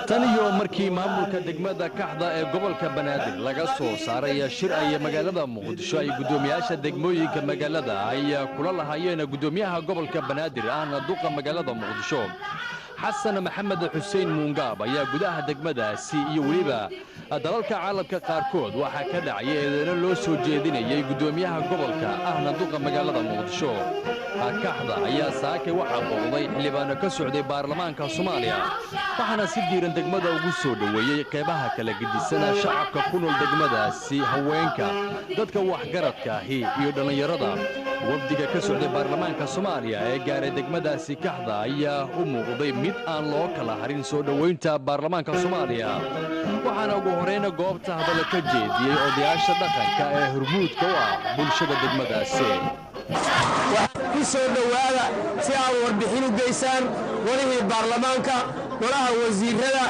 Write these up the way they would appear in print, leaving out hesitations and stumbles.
tan iyo markii maamulka degmada Kaxda ee gobolka Banaadir laga soo saaray shir ay magaalada Muqdisho ay gudoomiyaasha degmooyinka magaalada ay kula lahaayeen gudoomiyaha gobolka Banaadir ahna duqa magaalada Muqdisho xasan maxamed xuseen muungaab ayaa gudaha degmadaasi iyo waliba dalalka caalamka qaarkood waxa ka dhacay eedeena loo soo jeedinayay gudoomiyaha gobolka ahna duqa magaalada Muqdisho Kaxda ayaa saakay waxa qowday xildhibaano ka socday baarlamaanka Soomaaliya waxaana si diiran degmada ugu soo dhaweeyay qeybaha kala gedisan shacabka ku nool degmadaasi haweenka dadka waxgaradka ahi iyo dhalinyarada wafdiga ka socday baarlamaanka Soomaaliya ee gaaray degmadaasi Kaxda ayaa u muuqday mid aan loo kala harin soo dhaweynta baarlamaanka Soomaaliya waxaana ugu horeeyna goobta hadal ka jeediyay odayaasha dhaqanka ee hormuudka u ah bulshada degmadaasi soo dhawaada si aad warbixin u geysaan walihii baarlamaanka walaha wasiirada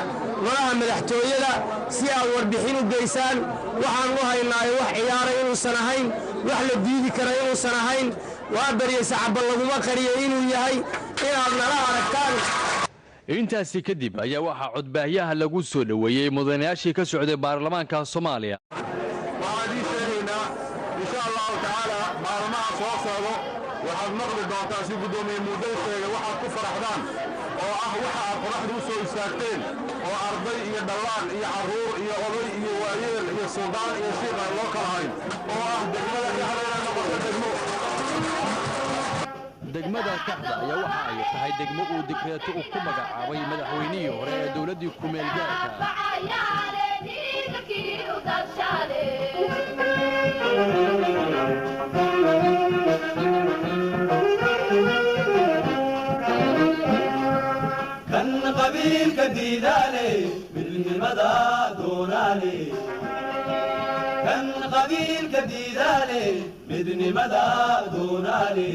walaha madaxtooyada si aad warbixin u geysaan waxaan u haynaa wax ciyaara inuusan ahayn wax la diidi kara inuusan ahayn waa bariyay sacab laguma qariyo inuu yahay inaad nala aragtaan intaasi kadib ayaa waxa codbaahiyaha lagu soo dhaweeyay mudanayaashii ka socday baarlamaanka Soomaaliya waxaad maqli doontaa si gudoomiye muudaysteega waxaad ku faraxdaan oo ah waxa aad qoraxda u soo istaagteen oo arday iyo dhallaan iyo carruur iyo oday iyo waayeel iyo suldaan iyo shiiq aan loo kala hayn oo ah degmada Kaxda noqota degmada Kaxda ayaa waxa ay tahay degmo uu dekreeto u ku magacaabay madaxweynihii hore ee dawladii ku meel gaarka قبيل كديدالي بالمدى دونالي كان قبيل كديدالي بدني مدى دونالي